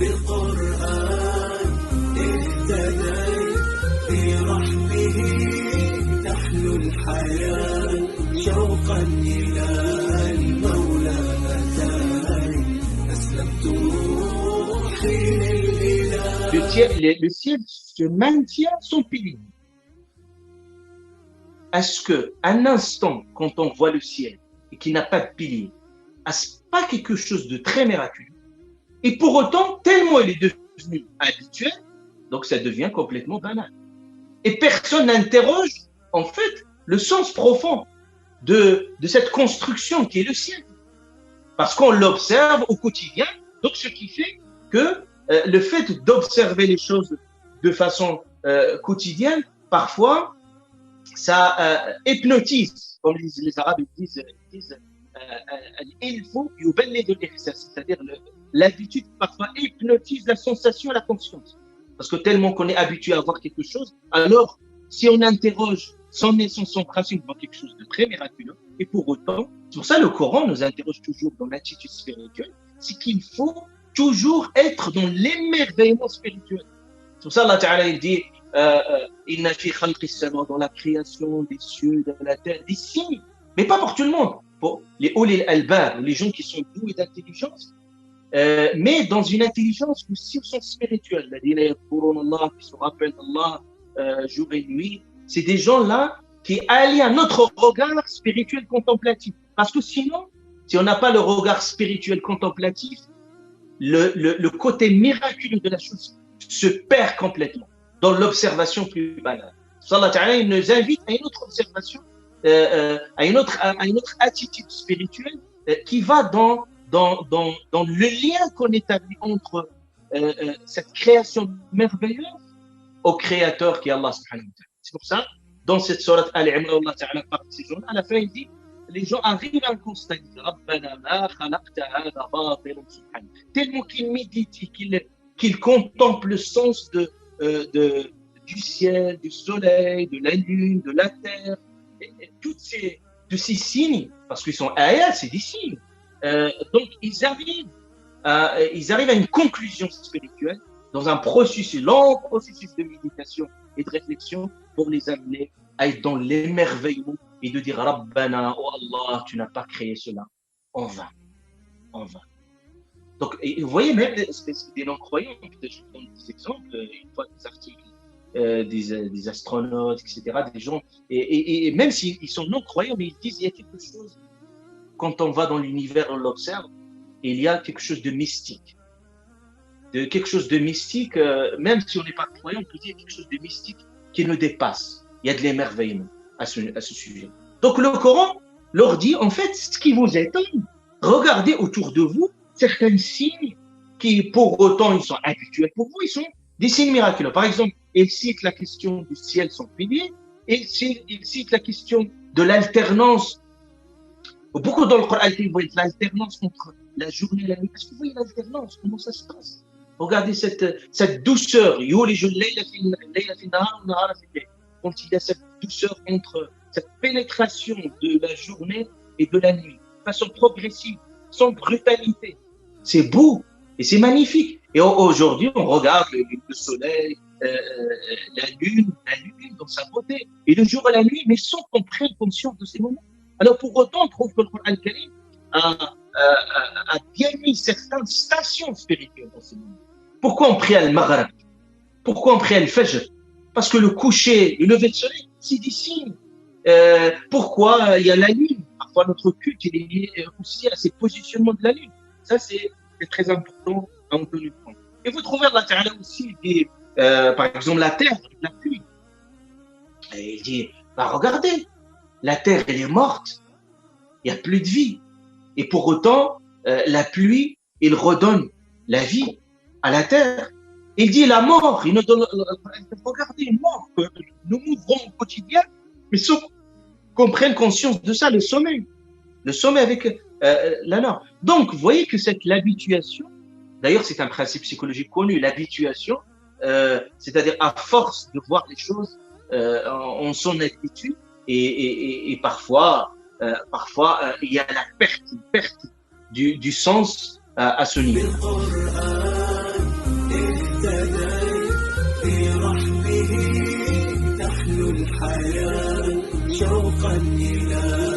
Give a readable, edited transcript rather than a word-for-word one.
بالقرآن اهتديت برحمه تحلو الحياة شوقا إلى المولى أتاني أسلمت روحي للإله. Le ciel se maintient sans pilier. Est-ce qu'un instant, quand on voit le ciel et qu'il n'a pas de pilier, est-ce pas quelque chose de très miraculeux? Et pour autant, tellement il est devenu habituel, donc ça devient complètement banal. Et personne n'interroge, en fait, le sens profond de cette construction qui est le ciel. Parce qu'on l'observe au quotidien, donc ce qui fait que le fait d'observer les choses de façon quotidienne, parfois, ça hypnotise, comme les Arabes disent c'est-à-dire l'habitude parfois hypnotise la sensation et la conscience. Parce que tellement qu'on est habitué à voir quelque chose, alors si on interroge son essence, son principe, dans quelque chose de très miraculeux, et pour autant, c'est pour ça que le Coran nous interroge toujours dans l'attitude spirituelle, c'est qu'il faut toujours être dans l'émerveillement spirituel. C'est pour ça Allah Ta'ala il dit Inna fi khalqis sama, dans la création des cieux, de la terre, des signes, mais pas pour tout le monde, pour les ulil albab, les gens qui sont doués d'intelligence, mais dans une intelligence aussi au sens spirituel. Qui se rappellent Allah jour et nuit. C'est des gens-là qui allient un autre regard spirituel contemplatif. Parce que sinon, si on n'a pas le regard spirituel contemplatif, le côté miraculeux de la chose se perd complètement dans l'observation plus banale. Allah Ta'ala il nous invite à une autre observation, à une autre attitude spirituelle qui va dans le lien qu'on établit entre cette création merveilleuse au créateur qui est Allah subhanahu wa ta'ala. C'est pour ça, dans cette sourate Al-Imran, Allah Ta'ala parle de ces gens, à la fin, il dit, les gens arrivent à un constat, ils disent, Rabbana ma khalaqta hadha batilan subhanahu. Tellement qu'ils méditent, qu'ils contemplent le sens du ciel, du soleil, de la lune, de la terre, et tous ces signes, parce qu'ils sont ayats, c'est des signes. Donc, ils arrivent à une conclusion spirituelle dans un long processus de méditation et de réflexion pour les amener à être dans l'émerveillement et de dire Rabbana, oh Allah, tu n'as pas créé cela en vain. Donc, et vous voyez même des non-croyants, je donne des exemples, une fois des articles, des astronautes, etc., des gens, et même s'ils sont non-croyants, mais ils disent il y a quelque chose, quand on va dans l'univers, on l'observe, il y a quelque chose de mystique. Même si on n'est pas croyant, on peut dire quelque chose de mystique qui nous dépasse. Il y a de l'émerveillement à ce sujet. Donc le Coran leur dit, en fait, ce qui vous étonne, regardez autour de vous certains signes qui, pour autant, ils sont habituels pour vous, ils sont des signes miraculeux. Par exemple, il cite la question du ciel sans pilier, il cite la question de l'alternance. Beaucoup dans le Coran, il voit l'alternance entre la journée et la nuit. Est-ce que vous voyez l'alternance? Comment ça se passe? Regardez cette douceur. Quand il y a cette douceur entre cette pénétration de la journée et de la nuit, de façon progressive, sans brutalité. C'est beau et c'est magnifique. Et aujourd'hui, on regarde le soleil, la lune dans sa beauté, et le jour et la nuit, mais sans qu'on prenne conscience de ces moments. Alors pour autant, on trouve que le Coran Karim a bien mis certaines stations spirituelles dans ces moments. Pourquoi on prie à al-Maghrib? Pourquoi on prie à al-Fajr? Parce que le coucher, le lever de soleil, c'est des signes. Pourquoi il y a la lune? Parfois notre culte il est lié aussi à ces positionnements de la lune. Ça c'est très important à en tenir compte. Et vous trouvez Allah Ta'ala aussi par exemple la terre, la pluie. Et il dit, regardez, la terre elle est morte, il n'y a plus de vie. Et pour autant, la pluie, il redonne la vie à la terre. Il dit la mort, il nous donne, regardez, une mort que nous mourons au quotidien, mais sans qu'on prenne conscience de ça, le sommeil avec la mort. Donc, vous voyez que l'habituation, d'ailleurs c'est un principe psychologique connu, l'habituation, c'est-à-dire à force de voir les choses en son habitude, et parfois il y a la perte du sens à ce niveau. شوقا إلى